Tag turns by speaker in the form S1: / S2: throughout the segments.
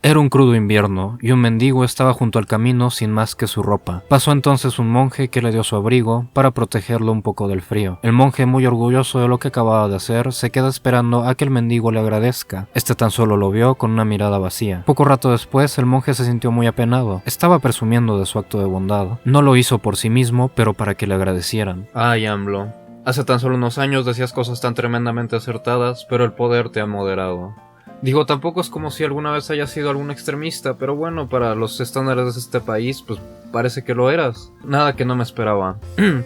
S1: Era un crudo invierno, y un mendigo estaba junto al camino sin más que su ropa. Pasó entonces un monje que le dio su abrigo para protegerlo un poco del frío. El monje, muy orgulloso de lo que acababa de hacer, se queda esperando a que el mendigo le agradezca. Este tan solo lo vio con una mirada vacía. Poco rato después, el monje se sintió muy apenado. Estaba presumiendo de su acto de bondad. No lo hizo por sí mismo, pero para que le agradecieran.
S2: Ay, AMLO. Hace tan solo unos años decías cosas tan tremendamente acertadas, pero el poder te ha moderado. Digo, tampoco es como si alguna vez hayas sido algún extremista, pero bueno, para los estándares de este país, pues parece que lo eras. Nada que no me esperaba.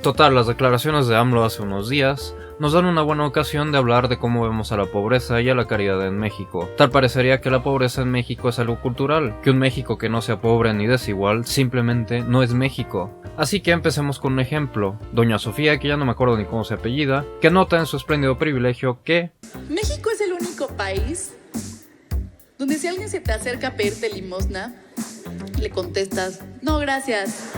S2: Total, las declaraciones de AMLO hace unos días nos dan una buena ocasión de hablar de cómo vemos a la pobreza y a la caridad en México. Tal parecería que la pobreza en México es algo cultural, que un México que no sea pobre ni desigual simplemente no es México. Así que empecemos con un ejemplo. Doña Sofía, que ya no me acuerdo ni cómo se apellida, que nota en su espléndido privilegio que
S3: México es el único país donde si alguien se te acerca a pedirte limosna, le contestas, no, gracias.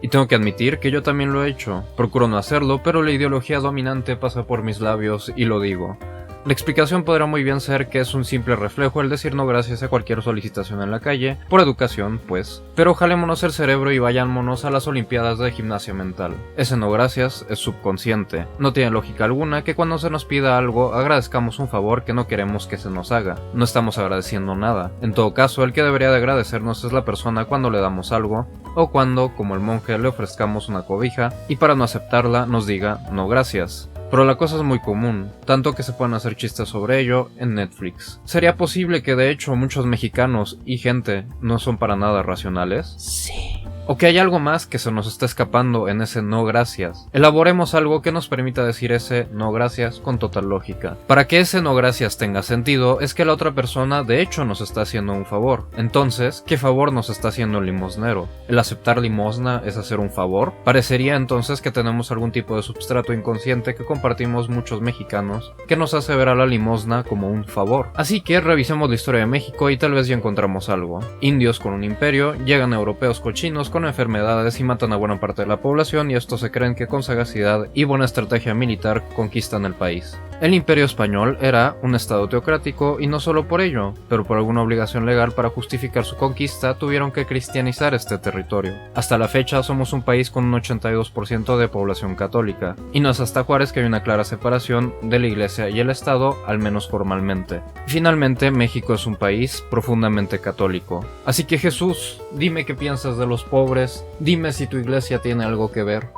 S2: Y tengo que admitir que yo también lo he hecho. Procuro no hacerlo, pero la ideología dominante pasa por mis labios y lo digo. La explicación podrá muy bien ser que es un simple reflejo el decir no gracias a cualquier solicitación en la calle, por educación, pues. Pero jalémonos el cerebro y vayámonos a las olimpiadas de gimnasia mental. Ese no gracias es subconsciente. No tiene lógica alguna que cuando se nos pida algo agradezcamos un favor que no queremos que se nos haga. No estamos agradeciendo nada. En todo caso, el que debería de agradecernos es la persona cuando le damos algo, o cuando, como el monje, le ofrezcamos una cobija y para no aceptarla nos diga no gracias. Pero la cosa es muy común, tanto que se pueden hacer chistes sobre ello en Netflix. ¿Sería posible que de hecho muchos mexicanos y gente no son para nada racionales?
S3: Sí.
S2: ¿O que hay algo más que se nos está escapando en ese no gracias? Elaboremos algo que nos permita decir ese no gracias con total lógica. Para que ese no gracias tenga sentido es que la otra persona de hecho nos está haciendo un favor. Entonces, ¿qué favor nos está haciendo el limosnero? ¿El aceptar limosna es hacer un favor? Parecería entonces que tenemos algún tipo de substrato inconsciente que compartimos muchos mexicanos que nos hace ver a la limosna como un favor. Así que revisemos la historia de México y tal vez ya encontramos algo. Indios con un imperio, llegan europeos cochinos con enfermedades y matan a buena parte de la población y estos se creen que con sagacidad y buena estrategia militar conquistan el país. El Imperio Español era un estado teocrático y no solo por ello, pero por alguna obligación legal para justificar su conquista tuvieron que cristianizar este territorio. Hasta la fecha somos un país con un 82% de población católica, y no es hasta Juárez que hay una clara separación de la iglesia y el estado, al menos formalmente. Finalmente, México es un país profundamente católico. Así que Jesús, dime qué piensas de los pobres, dime si tu iglesia tiene algo que ver.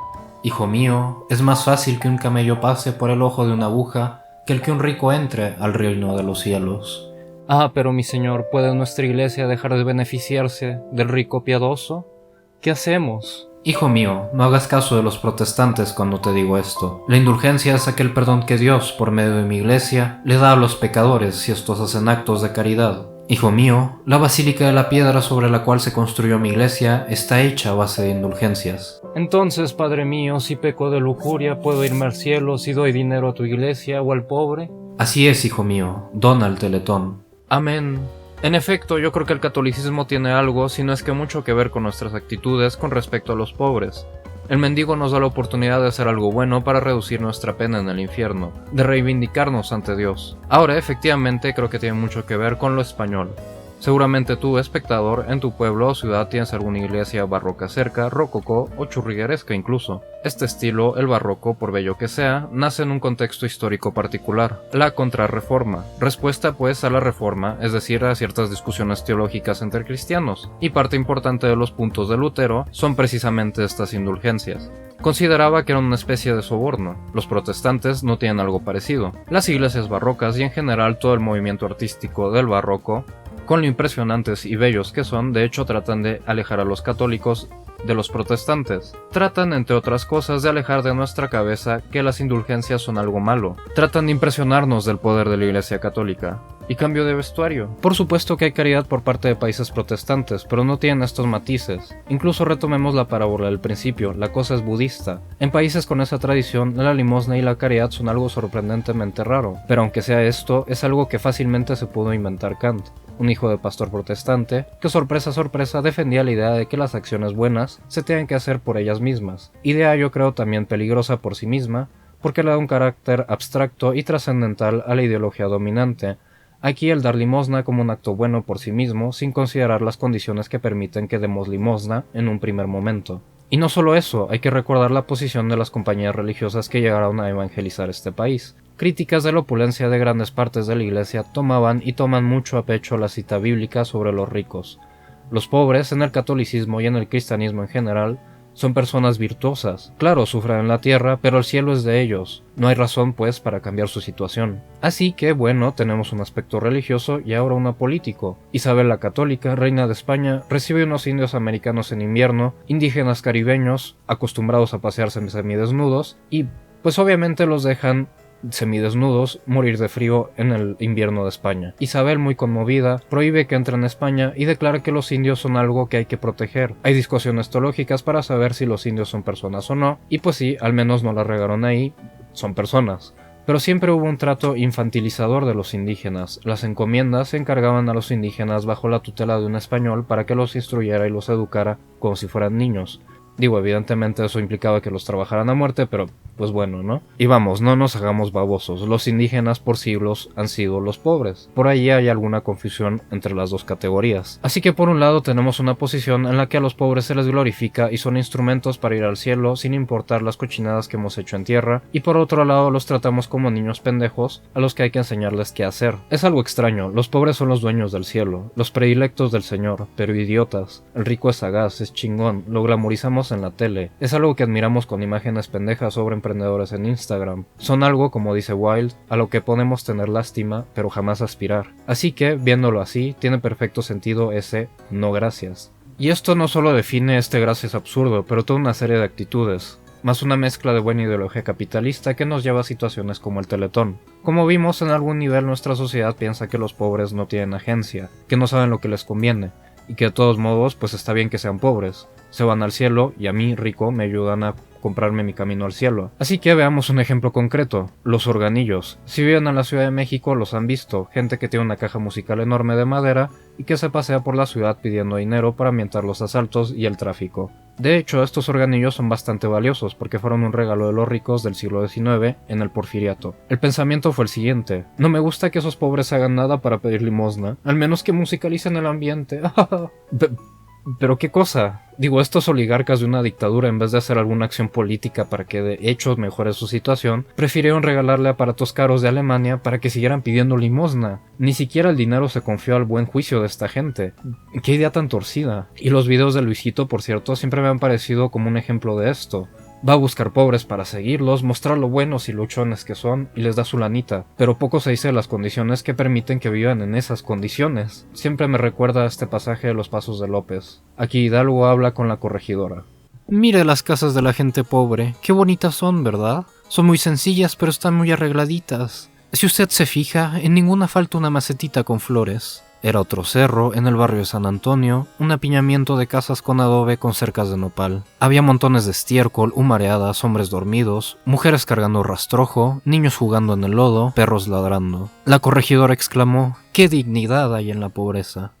S1: Hijo mío, es más fácil que un camello pase por el ojo de una aguja que el que un rico entre al reino de los cielos.
S2: Ah, pero mi señor, ¿puede nuestra iglesia dejar de beneficiarse del rico piadoso? ¿Qué hacemos?
S1: Hijo mío, no hagas caso de los protestantes cuando te digo esto. La indulgencia es aquel perdón que Dios, por medio de mi iglesia, le da a los pecadores si estos hacen actos de caridad. Hijo mío, la basílica de la piedra sobre la cual se construyó mi iglesia está hecha a base de indulgencias.
S2: Entonces, Padre mío, si peco de lujuria, ¿puedo irme al cielo si doy dinero a tu iglesia o al pobre?
S1: Así es, hijo mío, dona al Teletón.
S2: Amén. En efecto, yo creo que el catolicismo tiene algo, si no es que mucho que ver con nuestras actitudes con respecto a los pobres. El mendigo nos da la oportunidad de hacer algo bueno para reducir nuestra pena en el infierno, de reivindicarnos ante Dios. Ahora, efectivamente, creo que tiene mucho que ver con lo español. Seguramente tú, espectador, en tu pueblo o ciudad tienes alguna iglesia barroca cerca, rococó o churrigueresca incluso. Este estilo, el barroco, por bello que sea, nace en un contexto histórico particular, la Contrarreforma, respuesta pues a la Reforma, es decir, a ciertas discusiones teológicas entre cristianos, y parte importante de los puntos de Lutero son precisamente estas indulgencias. Consideraba que eran una especie de soborno. Los protestantes no tienen algo parecido. Las iglesias barrocas y en general todo el movimiento artístico del barroco, con lo impresionantes y bellos que son, de hecho tratan de alejar a los católicos de los protestantes. Tratan, entre otras cosas, de alejar de nuestra cabeza que las indulgencias son algo malo. Tratan de impresionarnos del poder de la Iglesia Católica. Y cambio de vestuario. Por supuesto que hay caridad por parte de países protestantes, pero no tienen estos matices. Incluso retomemos la parábola del principio, la cosa es budista. En países con esa tradición, la limosna y la caridad son algo sorprendentemente raro. Pero aunque sea esto, es algo que fácilmente se pudo inventar Kant. un hijo de pastor protestante, que sorpresa sorpresa defendía la idea de que las acciones buenas se tienen que hacer por ellas mismas, idea yo creo también peligrosa por sí misma, porque le da un carácter abstracto y trascendental a la ideología dominante. Aquí el dar limosna como un acto bueno por sí mismo, sin considerar las condiciones que permiten que demos limosna en un primer momento. Y no solo eso, hay que recordar la posición de las compañías religiosas que llegaron a evangelizar este país. Críticas de la opulencia de grandes partes de la iglesia tomaban y toman mucho a pecho la cita bíblica sobre los ricos. Los pobres, en el catolicismo y en el cristianismo en general, son personas virtuosas. Claro, sufren en la tierra, pero el cielo es de ellos. No hay razón, pues, para cambiar su situación. Así que, bueno, tenemos un aspecto religioso y ahora uno político. Isabel la Católica, reina de España, recibe unos indios americanos en invierno, indígenas caribeños, acostumbrados a pasearse semidesnudos, y, pues obviamente los dejan semidesnudos morir de frío en el invierno de España. Isabel, muy conmovida, prohíbe que entren en España y declara que los indios son algo que hay que proteger. Hay discusiones teológicas para saber si los indios son personas o no, y pues sí, al menos no la regaron ahí, son personas. Pero siempre hubo un trato infantilizador de los indígenas. Las encomiendas se encargaban a los indígenas bajo la tutela de un español para que los instruyera y los educara como si fueran niños. Digo, evidentemente eso implicaba que los trabajaran a muerte, pero pues bueno, ¿no? Y vamos, no nos hagamos babosos, los indígenas por siglos han sido los pobres. Por ahí hay alguna confusión entre las dos categorías. Así que por un lado tenemos una posición en la que a los pobres se les glorifica y son instrumentos para ir al cielo sin importar las cochinadas que hemos hecho en tierra, y por otro lado los tratamos como niños pendejos a los que hay que enseñarles qué hacer. Es algo extraño, los pobres son los dueños del cielo, los predilectos del Señor, pero idiotas. El rico es sagaz, es chingón, lo glamorizamos en la tele, es algo que admiramos con imágenes pendejas sobre emprendedores en Instagram. Son algo, como dice Wilde, a lo que podemos tener lástima, pero jamás aspirar. Así que, viéndolo así, tiene perfecto sentido ese no gracias. Y esto no solo define este gracias absurdo, pero toda una serie de actitudes, más una mezcla de buena ideología capitalista que nos lleva a situaciones como el Teletón. Como vimos, en algún nivel nuestra sociedad piensa que los pobres no tienen agencia, que no saben lo que les conviene, y que de todos modos pues está bien que sean pobres. Se van al cielo y a mí, rico, me ayudan a comprarme mi camino al cielo. Así que veamos un ejemplo concreto, los organillos. Si viven en la Ciudad de México los han visto, gente que tiene una caja musical enorme de madera y que se pasea por la ciudad pidiendo dinero para ambientar los asaltos y el tráfico. De hecho, estos organillos son bastante valiosos porque fueron un regalo de los ricos del siglo XIX en el Porfiriato. El pensamiento fue el siguiente: no me gusta que esos pobres hagan nada para pedir limosna, al menos que musicalicen el ambiente. ¿Pero qué cosa? Digo, estos oligarcas de una dictadura, en vez de hacer alguna acción política para que de hecho mejore su situación, prefirieron regalarle aparatos caros de Alemania para que siguieran pidiendo limosna. Ni siquiera el dinero se confió al buen juicio de esta gente. ¡Qué idea tan torcida! Y los videos de Luisito, por cierto, siempre me han parecido como un ejemplo de esto. Va a buscar pobres para seguirlos, mostrar lo buenos y luchones que son, y les da su lanita. Pero poco se dice de las condiciones que permiten que vivan en esas condiciones. Siempre me recuerda a este pasaje de Los Pasos de López. Aquí Hidalgo habla con la corregidora.
S1: Mire las casas de la gente pobre, qué bonitas son, ¿verdad? Son muy sencillas, pero están muy arregladitas. Si usted se fija, en ninguna falta una macetita con flores. Era otro cerro, en el barrio de San Antonio, un apiñamiento de casas con adobe con cercas de nopal. Había montones de estiércol, humareadas, hombres dormidos, mujeres cargando rastrojo, niños jugando en el lodo, perros ladrando. La corregidora exclamó: ¡qué dignidad hay en la pobreza!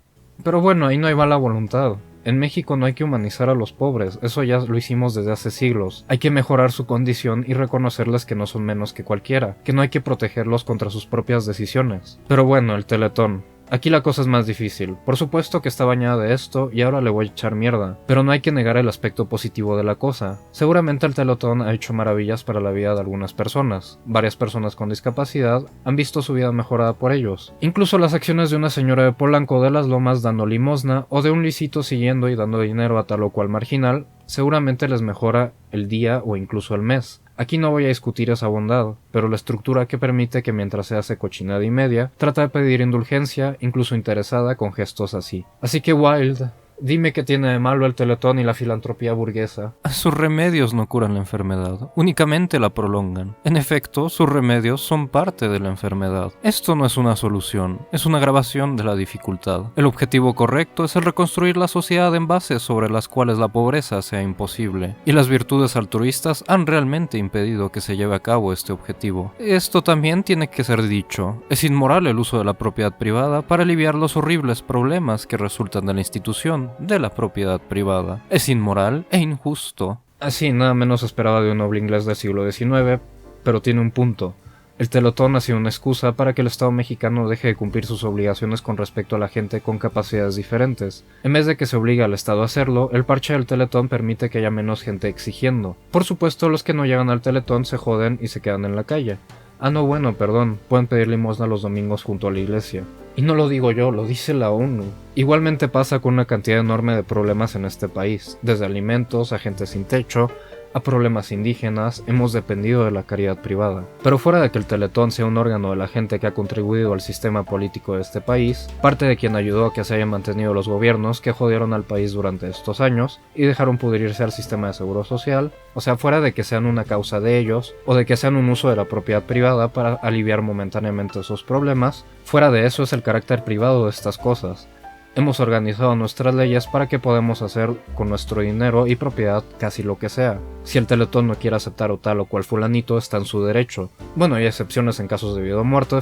S2: Pero bueno, ahí no hay mala voluntad. En México no hay que humanizar a los pobres, eso ya lo hicimos desde hace siglos. Hay que mejorar su condición y reconocerles que no son menos que cualquiera, que no hay que protegerlos contra sus propias decisiones. Pero bueno, el Teletón. Aquí la cosa es más difícil. Por supuesto que está bañada de esto y ahora le voy a echar mierda, pero no hay que negar el aspecto positivo de la cosa. Seguramente el Teletón ha hecho maravillas para la vida de algunas personas. Varias personas con discapacidad han visto su vida mejorada por ellos. Incluso las acciones de una señora de Polanco de las Lomas dando limosna, o de un Luisito siguiendo y dando dinero a tal o cual marginal, seguramente les mejora el día o incluso el mes. Aquí no voy a discutir esa bondad, pero la estructura que permite que mientras se hace cochinada y media, trata de pedir indulgencia, incluso interesada, con gestos así. Así que Wilde, Dime qué tiene de malo el Teletón y la filantropía burguesa.
S1: Sus remedios no curan la enfermedad, únicamente la prolongan. En efecto, sus remedios son parte de la enfermedad. Esto no es una solución, es una agravación de la dificultad. El objetivo correcto es el reconstruir la sociedad en bases sobre las cuales la pobreza sea imposible, y las virtudes altruistas han realmente impedido que se lleve a cabo este objetivo. Esto también tiene que ser dicho. Es inmoral el uso de la propiedad privada para aliviar los horribles problemas que resultan de la institución de la propiedad privada. Es inmoral e injusto.
S2: Así, nada menos esperaba de un noble inglés del siglo XIX, pero tiene un punto. El Teletón ha sido una excusa para que el Estado mexicano deje de cumplir sus obligaciones con respecto a la gente con capacidades diferentes. En vez de que se obligue al Estado a hacerlo, el parche del Teletón permite que haya menos gente exigiendo. Por supuesto, los que no llegan al Teletón se joden y se quedan en la calle. Ah, no, bueno, perdón, pueden pedir limosna los domingos junto a la iglesia. Y no lo digo yo, lo dice la ONU. Igualmente pasa con una cantidad enorme de problemas en este país, desde alimentos a gente sin techo, a problemas indígenas. Hemos dependido de la caridad privada. Pero fuera de que el Teletón sea un órgano de la gente que ha contribuido al sistema político de este país, parte de quien ayudó a que se hayan mantenido los gobiernos que jodieron al país durante estos años y dejaron pudrirse al sistema de seguro social, o sea, fuera de que sean una causa de ellos o de que sean un uso de la propiedad privada para aliviar momentáneamente esos problemas, fuera de eso es el carácter privado de estas cosas. Hemos organizado nuestras leyes para que podamos hacer con nuestro dinero y propiedad casi lo que sea. Si el Teletón no quiere aceptar o tal o cual fulanito, está en su derecho. Bueno, hay excepciones en casos de vida o muerte,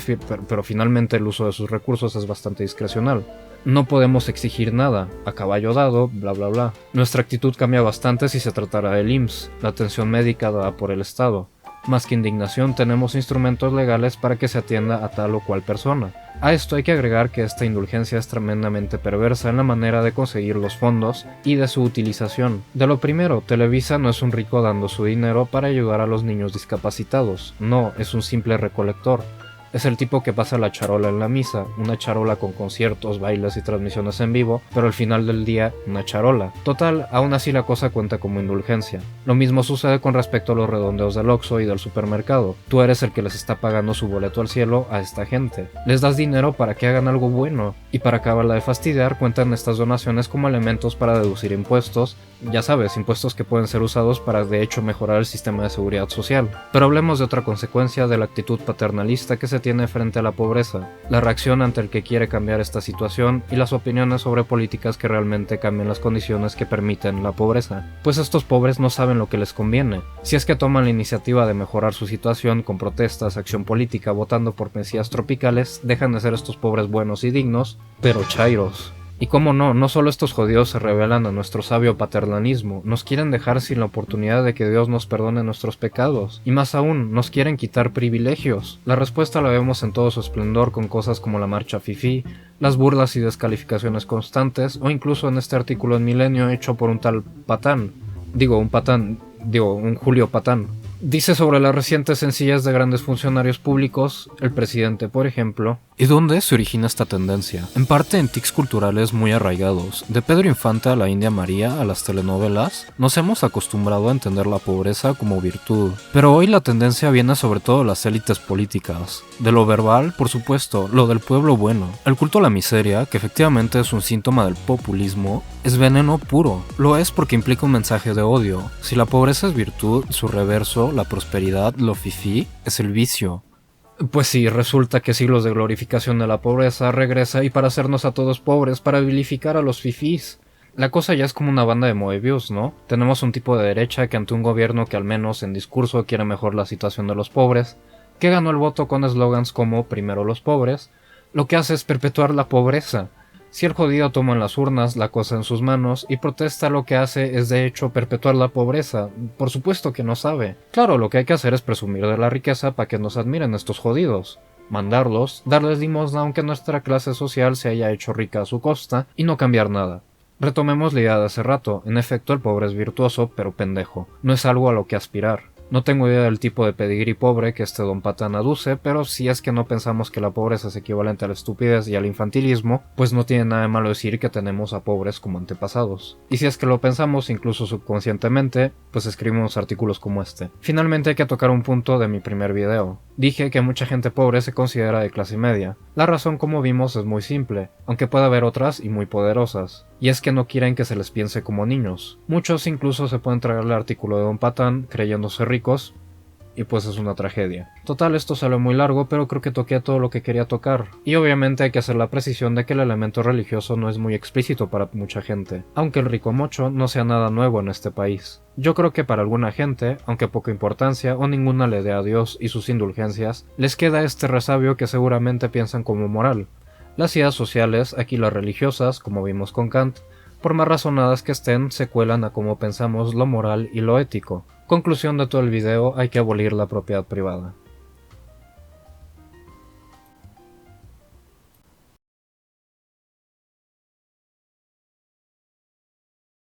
S2: pero finalmente el uso de sus recursos es bastante discrecional. No podemos exigir nada, a caballo dado, bla bla bla. Nuestra actitud cambia bastante si se tratara del IMSS, la atención médica dada por el Estado. Más que indignación, tenemos instrumentos legales para que se atienda a tal o cual persona. A esto hay que agregar que esta indulgencia es tremendamente perversa en la manera de conseguir los fondos y de su utilización. De lo primero, Televisa no es un rico dando su dinero para ayudar a los niños discapacitados, no, es un simple recolector. Es el tipo que pasa la charola en la misa, una charola con conciertos, bailes y transmisiones en vivo, pero al final del día, una charola. Total, aún así la cosa cuenta como indulgencia. Lo mismo sucede con respecto a los redondeos del Oxxo y del supermercado. Tú eres el que les está pagando su boleto al cielo a esta gente. Les das dinero para que hagan algo bueno, y para acabarla de fastidiar cuentan estas donaciones como elementos para deducir impuestos, ya sabes, impuestos que pueden ser usados para de hecho mejorar el sistema de seguridad social. Pero hablemos de otra consecuencia de la actitud paternalista que se tiene frente a la pobreza, la reacción ante el que quiere cambiar esta situación y las opiniones sobre políticas que realmente cambien las condiciones que permiten la pobreza. Pues estos pobres no saben lo que les conviene. Si es que toman la iniciativa de mejorar su situación con protestas, acción política, votando por mesías tropicales, dejan de ser estos pobres buenos y dignos, pero chairos. Y cómo no, no solo estos jodidos se rebelan a nuestro sabio paternalismo, nos quieren dejar sin la oportunidad de que Dios nos perdone nuestros pecados, y más aún, nos quieren quitar privilegios. La respuesta la vemos en todo su esplendor con cosas como la marcha fifí, las burlas y descalificaciones constantes, o incluso en este artículo en Milenio hecho por un tal Patán. Un Julio Patán. Dice sobre las recientes sencillas de grandes funcionarios públicos, el presidente, por ejemplo.
S1: ¿Y dónde se origina esta tendencia? En parte en tics culturales muy arraigados. De Pedro Infante a la India María a las telenovelas, nos hemos acostumbrado a entender la pobreza como virtud. Pero hoy la tendencia viene sobre todo de las élites políticas. De lo verbal, por supuesto, lo del pueblo bueno. El culto a la miseria, que efectivamente es un síntoma del populismo, es veneno puro. Lo es porque implica un mensaje de odio. Si la pobreza es virtud, su reverso, la prosperidad, lo fifí, es el vicio.
S2: Pues sí, resulta que siglos de glorificación de la pobreza regresa y para hacernos a todos pobres, para vilificar a los fifís. La cosa ya es como una banda de Moebius, ¿no? Tenemos un tipo de derecha que ante un gobierno que al menos en discurso quiere mejorar la situación de los pobres, que ganó el voto con eslogans como primero los pobres, lo que hace es perpetuar la pobreza. Si el jodido toma en las urnas la cosa en sus manos y protesta, lo que hace es de hecho perpetuar la pobreza. Por supuesto que no sabe. Claro, lo que hay que hacer es presumir de la riqueza para que nos admiren estos jodidos. Mandarlos, darles limosna aunque nuestra clase social se haya hecho rica a su costa y no cambiar nada. Retomemos la idea de hace rato. En efecto, el pobre es virtuoso, pero pendejo. No es algo a lo que aspirar. No tengo idea del tipo de pedigrí pobre que este don Patán aduce, pero si es que no pensamos que la pobreza es equivalente a la estupidez y al infantilismo, pues no tiene nada de malo decir que tenemos a pobres como antepasados. Y si es que lo pensamos incluso subconscientemente, pues escribimos artículos como este. Finalmente hay que tocar un punto de mi primer video. Dije que mucha gente pobre se considera de clase media. La razón, como vimos, es muy simple, aunque puede haber otras y muy poderosas. Y es que no quieren que se les piense como niños. Muchos incluso se pueden tragar el artículo de Don Patán creyéndose ricos, y pues es una tragedia. Total, esto salió muy largo, pero creo que toqué todo lo que quería tocar. Y obviamente hay que hacer la precisión de que el elemento religioso no es muy explícito para mucha gente, aunque el rico mocho no sea nada nuevo en este país. Yo creo que para alguna gente, aunque poca importancia o ninguna le dé a Dios y sus indulgencias, les queda este resabio que seguramente piensan como moral. Las ideas sociales, aquí las religiosas, como vimos con Kant, por más razonadas que estén, se cuelan a cómo pensamos lo moral y lo ético. Conclusión de todo el video, hay que abolir la propiedad privada.